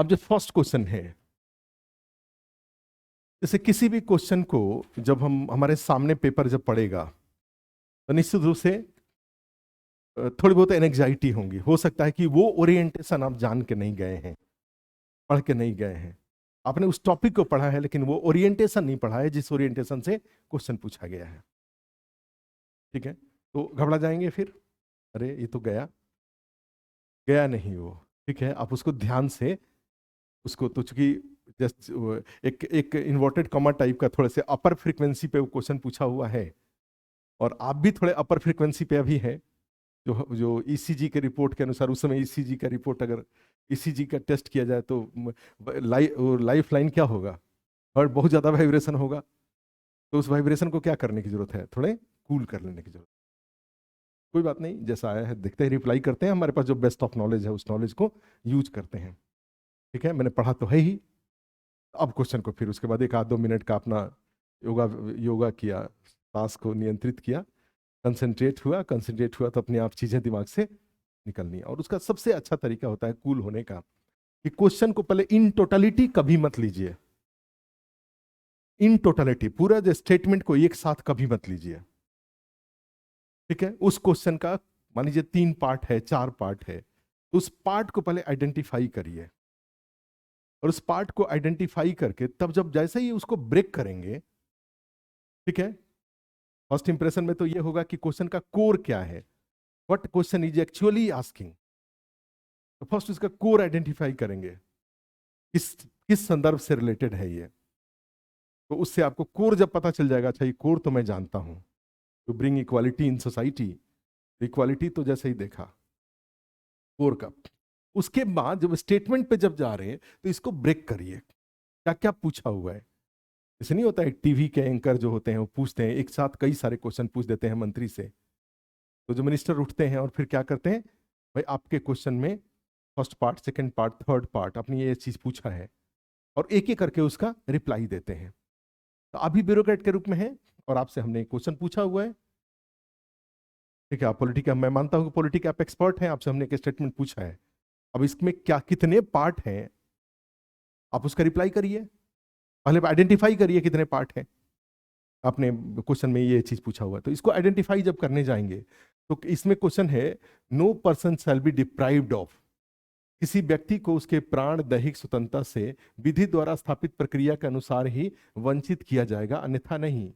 अब जो first question है, जैसे किसी भी क्वेश्चन को जब हम हमारे सामने पेपर जब पड़ेगा तो निश्चित रूप से थोड़ी बहुत एनेक्जाइटी होंगी। हो सकता है कि वो ओरिएंटेशन आप जान के नहीं गए हैं, पढ़ के नहीं गए हैं। आपने उस टॉपिक को पढ़ा है लेकिन वो ओरिएंटेशन नहीं पढ़ा है जिस ओरिएंटेशन से क्वेश्चन पूछा गया है। ठीक है, तो घबरा जाएंगे फिर, अरे ये तो गया गया नहीं वो। ठीक है, आप उसको ध्यान से उसको, तो चूंकि जस्ट एक एक इन्वर्टेड कॉमा टाइप का थोड़े से अपर फ्रीक्वेंसी पे वो क्वेश्चन पूछा हुआ है, और आप भी थोड़े अपर फ्रीक्वेंसी पे अभी है। जो जो ईसीजी के रिपोर्ट के अनुसार, उस समय ईसीजी का रिपोर्ट, अगर ईसीजी का टेस्ट किया जाए तो लाइफ लाइन क्या होगा, और बहुत ज़्यादा वाइब्रेशन होगा। तो उस वाइब्रेशन को क्या करने की जरूरत है, थोड़े कूल कर लेने की जरूरत। कोई बात नहीं, जैसा आया है देखते हैं, रिप्लाई करते हैं। हमारे पास जो बेस्ट ऑफ नॉलेज है उस नॉलेज को यूज करते हैं। ठीक है, मैंने पढ़ा तो है ही। अब क्वेश्चन को फिर उसके बाद एक आध 2 मिनट का अपना योगा योगा किया, सांस को नियंत्रित किया, कंसंट्रेट हुआ तो अपने आप चीजें दिमाग से निकलनी है। और उसका सबसे अच्छा तरीका होता है कूल होने का, कि क्वेश्चन को पहले इन टोटलिटी कभी मत लीजिए। इन टोटलिटी पूरा जो स्टेटमेंट को एक साथ कभी मत लीजिए। ठीक है, उस क्वेश्चन का मान लीजिए 3 पार्ट है, 4 पार्ट है, तो उस पार्ट को पहले आइडेंटिफाई करिए, और उस पार्ट को आइडेंटिफाई करके तब जब जैसे ही उसको ब्रेक करेंगे, ठीक है, फर्स्ट इंप्रेशन में तो ये होगा कि क्वेश्चन का कोर क्या है, what question is actually asking. तो फर्स्ट इसका कोर आइडेंटिफाई करेंगे, किस किस संदर्भ से रिलेटेड है ये। तो उससे आपको कोर जब पता चल जाएगा, अच्छा ये कोर तो मैं जानता हूं, to bring equality in society. Equality तो जैसे ही देखा कोर का, उसके बाद जब स्टेटमेंट पे जब जा रहे हैं तो इसको ब्रेक करिए, क्या क्या पूछा हुआ है। ऐसे नहीं होता है, टीवी के एंकर जो होते हैं वो पूछते हैं एक साथ कई सारे क्वेश्चन पूछ देते हैं मंत्री से, तो जो मिनिस्टर उठते हैं और फिर क्या करते हैं, भाई आपके क्वेश्चन में first part, second part, third part, आपने ये चीज पूछा है, और एक एक करके उसका रिप्लाई देते हैं। तो अभी ब्यूरोक्रेट के रूप में है और आपसे हमने क्वेश्चन पूछा हुआ है। ठीक है, आप पॉलिटिका, मैं मानता हूं कि पॉलिटिका आप एक्सपर्ट हैं, आपसे हमने एक स्टेटमेंट पूछा है, अब इसमें क्या कितने पार्ट हैं आप उसका रिप्लाई करिए। पहले आइडेंटिफाई करिए कितने पार्ट हैं, आपने क्वेश्चन में ये चीज पूछा हुआ है। तो इसको आइडेंटिफाई जब करने जाएंगे तो इसमें क्वेश्चन है, no person shall be deprived of, किसी व्यक्ति को उसके प्राण दैहिक स्वतंत्रता से विधि द्वारा स्थापित प्रक्रिया के अनुसार ही वंचित किया जाएगा, अन्यथा नहीं।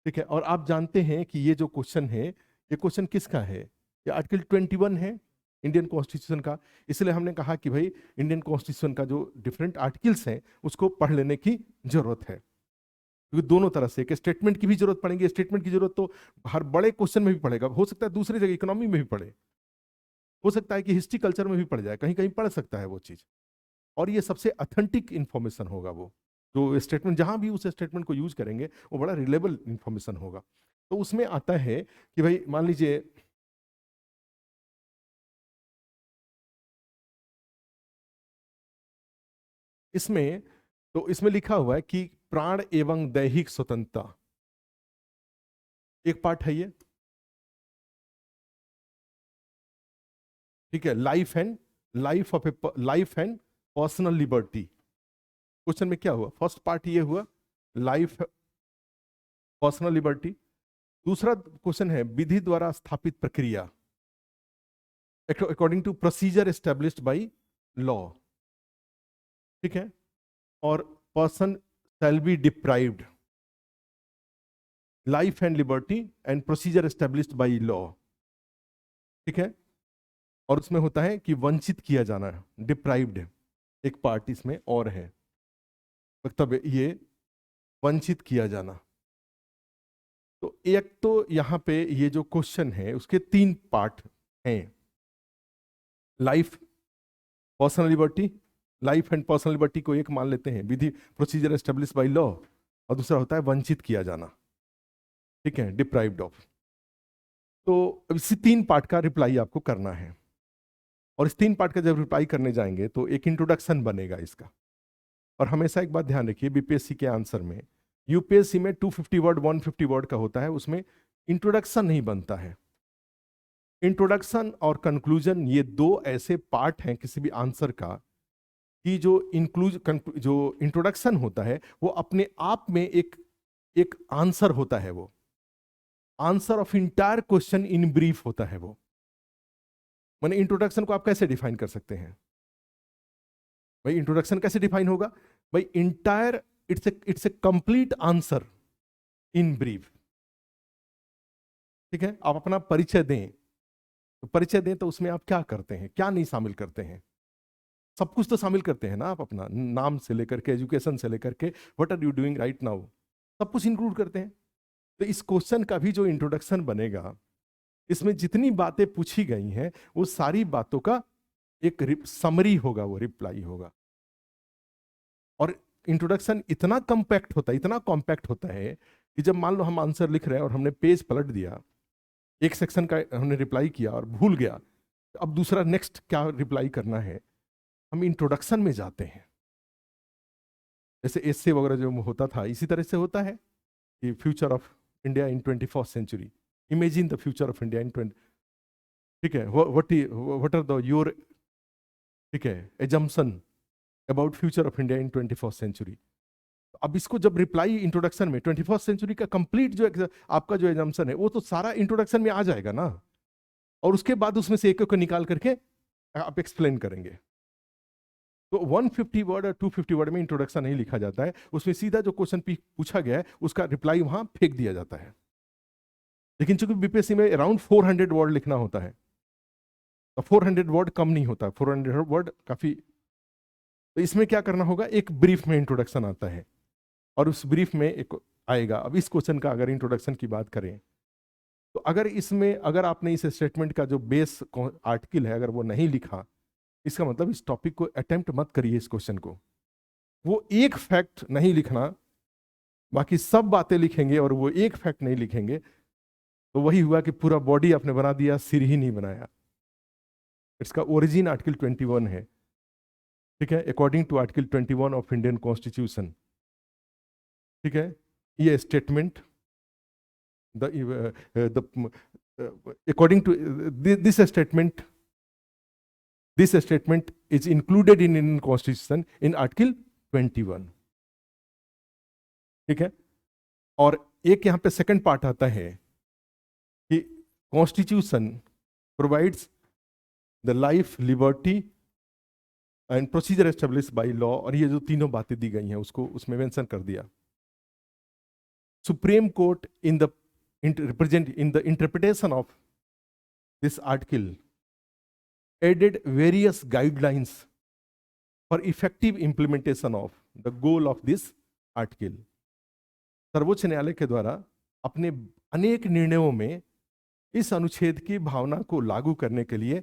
ठीक है, और आप जानते हैं कि ये जो क्वेश्चन है, ये क्वेश्चन किसका है, ये आर्टिकल 21 है इंडियन कॉन्स्टिट्यूशन का। इसलिए हमने कहा कि भाई इंडियन कॉन्स्टिट्यूशन का जो डिफरेंट आर्टिकल्स हैं उसको पढ़ लेने की जरूरत है, क्योंकि दोनों तरह से एक स्टेटमेंट की भी जरूरत पड़ेगी। स्टेटमेंट की जरूरत तो हर बड़े क्वेश्चन में भी पड़ेगा, हो सकता है दूसरी जगह इकोनॉमी में भी पड़े, हो सकता है कि हिस्ट्री कल्चर में भी पड़ जाए, कहीं कहीं पढ़ सकता है वो चीज। और ये सबसे अथेंटिक इंफॉर्मेशन होगा, वो जो स्टेटमेंट जहां भी उस स्टेटमेंट को यूज करेंगे वो बड़ा रिलेबल इंफॉर्मेशन होगा। तो उसमें आता है कि भाई मान लीजिए इसमें, तो इसमें लिखा हुआ है कि प्राण एवं दैहिक स्वतंत्रता, एक पार्ट है ये। ठीक है, life and personal liberty. Question में क्या हुआ, फर्स्ट पार्ट ये हुआ लाइफ पर्सनल लिबर्टी। दूसरा क्वेश्चन है विधि द्वारा स्थापित प्रक्रिया, according to procedure established by law. ठीक है, और person shall be deprived, life and liberty and procedure established by law. ठीक है, और उसमें होता है कि वंचित किया जाना, डिप्राइव्ड है एक पार्ट इसमें और है, मतलब ये वंचित किया जाना। तो एक तो यहां पे ये जो क्वेश्चन है उसके 3 पार्ट हैं, life, personal liberty. Life and personal liberty को एक मान लेते हैं, विधि प्रोसीजर एस्टेब्लिश बाय लॉ, और दूसरा होता है वंचित किया जाना। ठीक है, डिप्राइव्ड ऑफ। तो इसी 3 पार्ट का रिप्लाई आपको करना है, और इस 3 पार्ट का जब रिप्लाई करने जाएंगे तो एक इंट्रोडक्शन बनेगा इसका। और हमेशा एक बात ध्यान रखिए, बीपीएससी के आंसर में, यूपीएससी में 250 वर्ड 150 वर्ड का होता है, उसमें इंट्रोडक्शन नहीं बनता है। इंट्रोडक्शन और कंक्लूजन ये 2 ऐसे पार्ट हैं किसी भी आंसर का कि जो इंट्रोडक्शन होता है वो अपने आप में एक आंसर होता है, वो answer of entire question in brief होता है वो। माने इंट्रोडक्शन को आप कैसे डिफाइन कर सकते हैं भाई? इंट्रोडक्शन कैसे डिफाइन होगा भाई? Entire, it's a complete answer in brief. ठीक है, आप अपना परिचय दें, तो परिचय दें तो उसमें आप क्या करते हैं, क्या नहीं शामिल करते हैं? सब कुछ तो शामिल करते हैं ना आप, अपना नाम से लेकर के, एजुकेशन से लेकर के, what are you doing right now, सब कुछ इंक्लूड करते हैं। तो इस क्वेश्चन का भी जो इंट्रोडक्शन बनेगा, इसमें जितनी बातें पूछी गई हैं वो सारी बातों का एक समरी होगा, वो रिप्लाई होगा। और इंट्रोडक्शन इतना कॉम्पैक्ट होता है, इतना कॉम्पैक्ट होता है कि जब मान लो हम आंसर लिख रहे हैं और हमने पेज पलट दिया, एक सेक्शन का हमने रिप्लाई किया और भूल गया, तो अब दूसरा नेक्स्ट क्या रिप्लाई करना है, हम इंट्रोडक्शन में जाते हैं। जैसे एसे वगैरह जो होता था, इसी तरह से होता है कि future of India in 21st century, imagine the future of India in 20, ठीक है, व्हाट आर द योर, ठीक है, assumption about future of India in 21st century. अब इसको जब रिप्लाई इंट्रोडक्शन में 21st सेंचुरी का कंप्लीट जो आपका जो एजम्पशन है वो तो सारा इंट्रोडक्शन में आ जाएगा ना, और उसके बाद उसमें से एक एक को निकाल करके आप एक्सप्लेन करेंगे। तो 150 वर्ड और 250 वर्ड में इंट्रोडक्शन नहीं लिखा जाता है, उसमें सीधा जो क्वेश्चन पूछा गया है उसका रिप्लाई वहां फेंक दिया जाता है। लेकिन चूंकि बीपीएससी में अराउंड 400 वर्ड लिखना होता है, तो 400 वर्ड कम नहीं होता, 400 वर्ड काफी। तो इसमें क्या करना होगा, एक ब्रीफ में इंट्रोडक्शन आता है और उस ब्रीफ में एक आएगा। अब इस क्वेश्चन का अगर इंट्रोडक्शन की बात करें, तो अगर आपने इस स्टेटमेंट का जो बेस आर्टिकल है अगर वो नहीं लिखा, इसका मतलब इस टॉपिक को अटेम्प्ट मत करिए, इस क्वेश्चन को। वो एक फैक्ट नहीं लिखना, बाकी सब बातें लिखेंगे और वो एक फैक्ट नहीं लिखेंगे, तो वही हुआ कि पूरा बॉडी आपने बना दिया, सिर ही नहीं बनाया। इसका ओरिजिन आर्टिकल 21 है, ठीक है, according to article 21 of Indian constitution. ठीक है, ये statement according to this statement is included in Indian Constitution in Article 21। ठीक है, और एक यहां पे सेकंड पार्ट आता है कि constitution provides the life, liberty and procedure establish by law, और ये जो तीनों बातें दी गई हैं उसको उसमें मेंशन कर दिया। Supreme court in the interpretation of this article added various guidelines for effective implementation of the goal of this article। सर्वोच्च न्यायालय के द्वारा अपने अनेक निर्णयों में इस अनुच्छेद की भावना को लागू करने के लिए,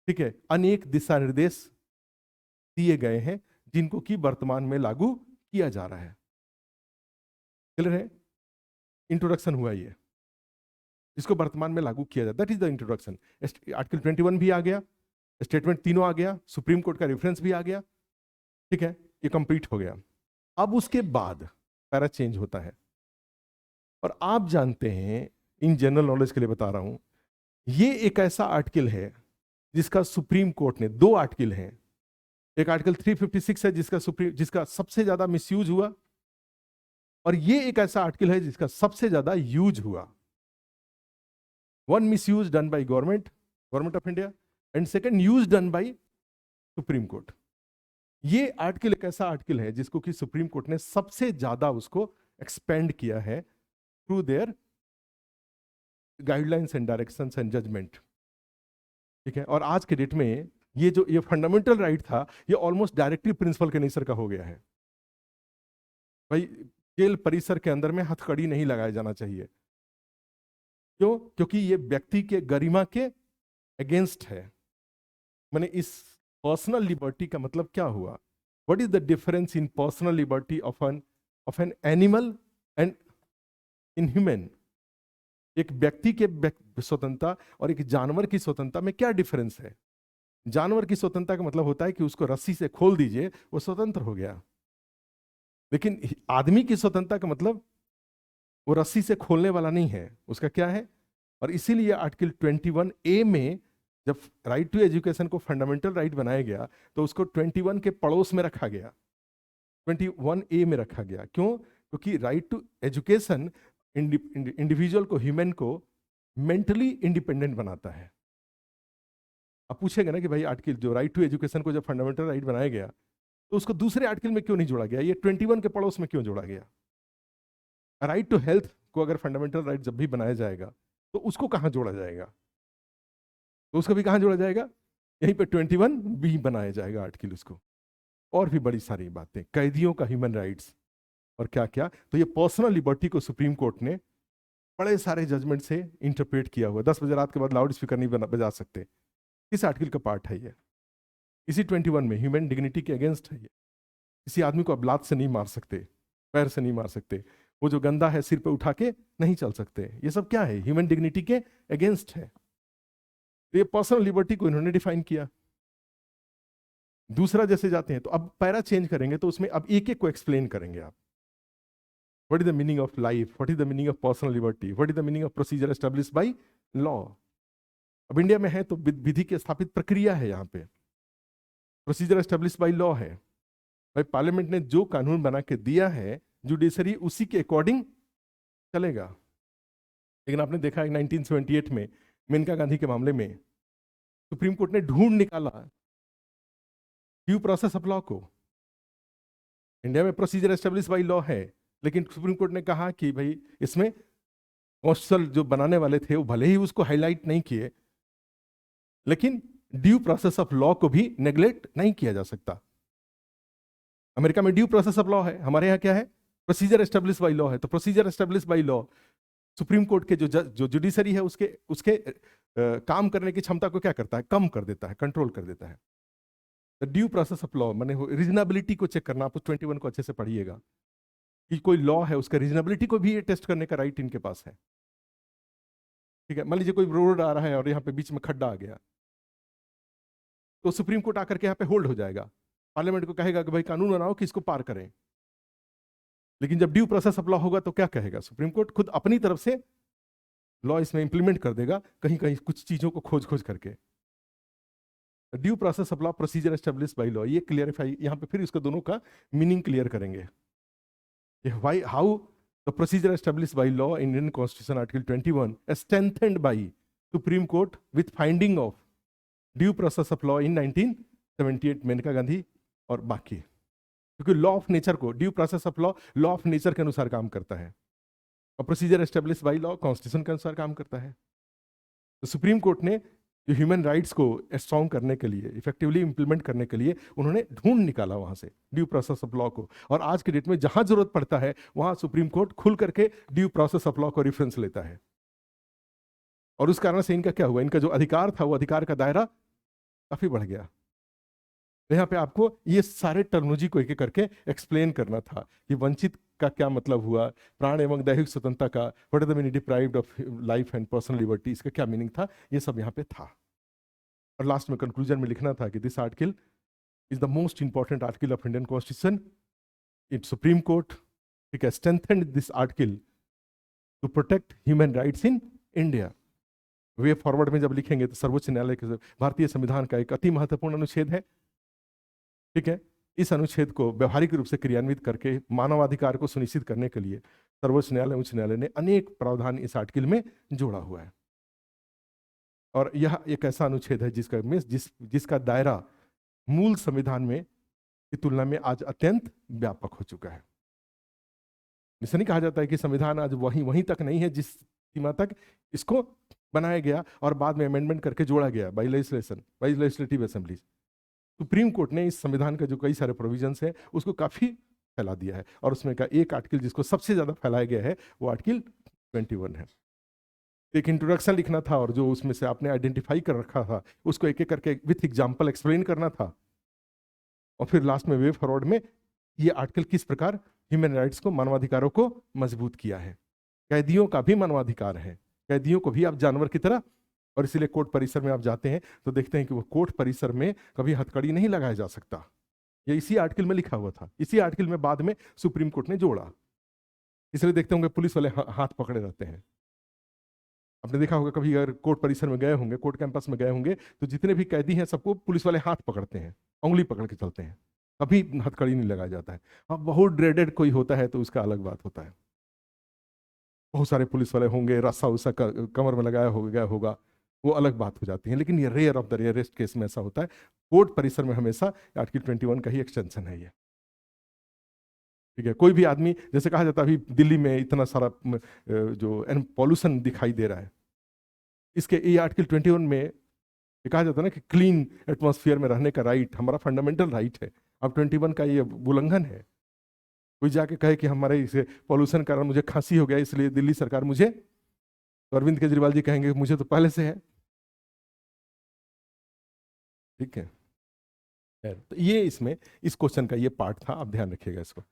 ठीक है, अनेक दिशा निर्देश दिए गए हैं जिनको कि वर्तमान में लागू किया जा रहा है। क्लियर है? इंट्रोडक्शन हुआ ये, जिसको वर्तमान में लागू किया जाए, that is the introduction. Article 21 भी आ गया, स्टेटमेंट तीनों आ गया, सुप्रीम कोर्ट का रेफरेंस भी आ गया, ठीक है, ये कंप्लीट हो गया। अब उसके बाद पैरा चेंज होता है, और आप जानते हैं, इन जनरल नॉलेज के लिए बता रहा हूं, ये एक ऐसा आर्टिकल है जिसका सुप्रीम कोर्ट ने, दो आर्टिकल हैं, एक आर्टिकल 356 है जिसका सबसे ज्यादा मिसयूज हुआ, और ये एक ऐसा आर्टिकल है जिसका सबसे ज्यादा यूज हुआ। One misuse done by government of India, and second use done by supreme court. ये आर्टिकल एक ऐसा आर्टिकल है जिसको कि सुप्रीम कोर्ट ने सबसे ज्यादा उसको एक्सपेंड किया है through their guidelines and directions and judgment. ठीक है, और आज के डेट में ये फंडामेंटल राइट था, ये ऑलमोस्ट डायरेक्टिव प्रिंसिपल के नेचर का हो गया है। भाई, जेल परिसर के अंदर में हथकड़ी नहीं लगाया जाना चाहिए। क्यों? क्योंकि ये व्यक्ति के गरिमा के अगेंस्ट है। मैंने इस पर्सनल लिबर्टी का मतलब क्या हुआ? What is the difference in personal liberty of an animal and in human? एक व्यक्ति के स्वतंत्रता और एक जानवर की स्वतंत्रता में क्या डिफरेंस है? जानवर की स्वतंत्रता का मतलब होता है कि उसको रस्सी से खोल दीजिए, वो स्वतंत्र हो गया। लेकिन आदमी की स्वतंत्रता का मतलब वो रस्सी से खोलने वाला नहीं है, उसका क्या है? और इसीलिए आर्टिकल 21A में जब राइट टू एजुकेशन को फंडामेंटल राइट बनाया गया तो उसको 21 के पड़ोस में रखा गया, 21A में रखा गया। क्यों? क्योंकि राइट टू एजुकेशन इंडिविजुअल को, ह्यूमन को मेंटली इंडिपेंडेंट बनाता है। अब पूछेगा ना कि भाई आर्टिकल जो राइट टू एजुकेशन को जब फंडामेंटल राइट बनाया गया तो उसको दूसरे आर्टिकल में क्यों नहीं जोड़ा गया, ये 21 के पड़ोस में क्यों जोड़ा गया? राइट टू हेल्थ को अगर फंडामेंटल राइट जब भी बनाया जाएगा तो उसको कहां जोड़ा जाएगा? तो उसको भी कहां जोड़ा जाएगा? यहीं पे 21B बनाया जाएगा आर्टिकल उसको। और भी बड़ी सारी बातें, कैदियों का ह्यूमन राइट्स और क्या क्या। तो ये पर्सनल लिबर्टी को सुप्रीम कोर्ट ने बड़े सारे जजमेंट से इंटरप्रेट किया हुआ। 10 बजे रात के बाद लाउड स्पीकर नहीं बजा सकते, किस आर्टिकल का पार्ट है ये? इसी 21 में ह्यूमन डिग्निटी के अगेंस्ट है ये। किसी आदमी को आप लात से नहीं मार सकते, पैर से नहीं मार सकते, वो जो गंदा है सिर पे उठा के नहीं चल सकते। ये सब क्या है? ह्यूमन डिग्निटी के अगेंस्ट है। तो ये पर्सनल लिबर्टी को इन्होंने डिफाइन किया। दूसरा जैसे जाते हैं तो अब पैरा चेंज करेंगे तो उसमें अब एक एक को एक्सप्लेन करेंगे आप। What is the meaning of life, what is the meaning of personal liberty, what is the meaning of procedure established by law. अब इंडिया में है तो विधि की स्थापित प्रक्रिया है, यहाँ पे प्रोसीजर एस्टेब्लिश्ड बाय लॉ है। भाई पार्लियामेंट ने जो कानून बना के दिया है, जुडिशरी उसी के अकॉर्डिंग चलेगा। लेकिन आपने देखा है 1978 में मेनका गांधी के मामले में सुप्रीम कोर्ट ने ढूंढ निकाला ड्यू प्रोसेस ऑफ लॉ को। इंडिया में प्रोसीजर एस्टेब्लिश बाय लॉ है, लेकिन सुप्रीम कोर्ट ने कहा कि भाई इसमें कॉन्स्टिट्यूशनल जो बनाने वाले थे वो भले ही उसको हाईलाइट नहीं किए, लेकिन ड्यू प्रोसेस ऑफ लॉ को भी नेग्लेक्ट नहीं किया जा सकता। अमेरिका में ड्यू प्रोसेस ऑफ लॉ है, हमारे यहाँ क्या है? प्रोसीजर एस्टेब्लिश बाय लॉ है। तो procedure establish by law supreme court के जो जुडिशरी है उसके काम करने की क्षमता को क्या करता है? कम कर देता है, कंट्रोल कर देता है। ड्यू प्रोसेस ऑफ लॉ माने रीजनेबिलिटी को चेक करना। आप उस 21 को अच्छे से पढ़िएगा कि कोई लॉ है उसका रीजनेबिलिटी को भी टेस्ट करने का राइट इनके पास है। ठीक है, मान लीजिए कोई रोड आ रहा है और यहाँ पे बीच में खड्डा आ गया, तो सुप्रीम कोर्ट आकर के यहाँ पे होल्ड हो जाएगा, पार्लियामेंट को कहेगा कि भाई कानून बनाओ कि इसको पार करें। लेकिन जब ड्यू प्रोसेस ऑफ लॉ होगा तो क्या कहेगा? सुप्रीम कोर्ट खुद अपनी तरफ से लॉ इसमें इंप्लीमेंट कर देगा, कहीं कहीं कुछ चीजों को खोज खोज करके। Due process of law, procedure establish by law, ये क्लियरिफाई यहाँ पे फिर इसको दोनों का मीनिंग क्लियर करेंगे। Why, how the procedure establish by law in Indian constitution article 21 strengthened by supreme court with finding of due process of law in 1978 Maneka Gandhi और बाकी। क्योंकि लॉ ऑफ नेचर को, due process of law of nature के अनुसार काम करता है, और procedure establish by law constitution के अनुसार काम करता है। तो सुप्रीम कोर्ट ने जो ह्यूमन राइट्स को स्ट्रॉन्ग करने के लिए, इफेक्टिवली इंप्लीमेंट करने के लिए, उन्होंने ढूंढ निकाला वहां से ड्यू प्रोसेस ऑफ लॉ को। और आज के डेट में जहां जरूरत पड़ता है वहां सुप्रीम कोर्ट खुल करके ड्यू प्रोसेस ऑफ लॉ को रेफरेंस लेता है। और उस कारण से इनका क्या हुआ, इनका जो अधिकार था वो अधिकार का दायरा काफी बढ़ गया। तो यहाँ पे आपको ये सारे टर्मिनोलॉजी को एक एक करके एक्सप्लेन करना था कि वंचित का क्या मतलब हुआ, प्राण एवं दैहिक स्वतंत्रता का, what is the meaning deprived of life and personal liberty, इसका क्या मीनिंग था, ये सब यहाँ पे था। और लास्ट में कंक्लूजन में लिखना था कि this article is the most important article of Indian constitution. It supreme court ठीक है strengthened this article to protect human rights in India. Way forward में जब लिखेंगे तो सर्वोच्च न्यायालय के भारतीय संविधान का एक अति महत्वपूर्ण अनुच्छेद है। ठीक है, इस अनुच्छेद को व्यवहारिक रूप से क्रियान्वित करके मानवाधिकार को सुनिश्चित करने के लिए सर्वोच्च न्यायालय, उच्च न्यायालय ने अनेक प्रावधान इस आर्टिकल में जोड़ा हुआ है। और यह एक ऐसा अनुच्छेद है जिसका दायरा मूल संविधान में की तुलना में आज अत्यंत व्यापक हो चुका है। इससे नहीं कहा जाता है कि संविधान आज वहीं तक नहीं है जिस सीमा तक इसको बनाया गया और बाद में अमेंडमेंट करके जोड़ा गया by legislative assembly. Supreme court ने इस संविधान का जो कई सारे प्रोविजंस है उसको काफी फैला दिया है, और उसमें का एक आर्टिकल जिसको सबसे ज्यादा फैलाया गया है वो आर्टिकल 21 है। एक इंट्रोडक्शन लिखना था और जो उसमें से आपने आइडेंटिफाई कर रखा था उसको एक एक करके विथ एग्जाम्पल एक्सप्लेन करना था, और फिर लास्ट में वे फॉरवर्ड में ये आर्टिकल किस प्रकार ह्यूमन राइट्स को, मानवाधिकारों को मजबूत किया है। कैदियों का भी मानवाधिकार है, कैदियों को भी आप जानवर की तरह, और इसीलिए कोर्ट परिसर में आप जाते हैं तो देखते हैं कि वो कोर्ट परिसर में कभी हथकड़ी नहीं लगाया जा सकता। ये इसी आर्टिकल में लिखा हुआ था, इसी आर्टिकल में बाद में सुप्रीम कोर्ट ने जोड़ा। इसलिए देखते होंगे पुलिस वाले हाथ पकड़े रहते हैं, आपने देखा होगा कभी अगर कोर्ट परिसर में गए होंगे, कोर्ट कैंपस में गए होंगे, तो जितने भी कैदी हैं सबको पुलिस वाले हाथ पकड़ते हैं, उंगली पकड़ के चलते हैं, कभी हथकड़ी नहीं लगाया जाता है। अब बहुत ड्रेडेड कोई होता है तो उसका अलग बात होता है। बहुत सारे पुलिस वाले होंगे, रस्सा उस्सा कमर में लगाया होगा, वो अलग बात हो जाती है। लेकिन ये rare of the rarest case में ऐसा होता है। कोर्ट परिसर में हमेशा आर्टिकल 21 का ही एक्सटेंशन है ये। ठीक है, कोई भी आदमी, जैसे कहा जाता है अभी दिल्ली में इतना सारा जो पॉल्यूशन दिखाई दे रहा है, इसके ये आर्टिकल 21 में ये कहा जाता है ना कि क्लीन एटमॉस्फेयर में रहने का राइट हमारा फंडामेंटल राइट है। अब 21 का ये उल्लंघन है। कोई जाके कहे कि हमारे इसे पॉल्यूशन कारण मुझे खांसी हो गया इसलिए दिल्ली सरकार मुझे, तो अरविंद केजरीवाल जी कहेंगे मुझे तो पहले से है। ठीक है, तो ये इसमें इस क्वेश्चन का ये पार्ट था, आप ध्यान रखिएगा इसको।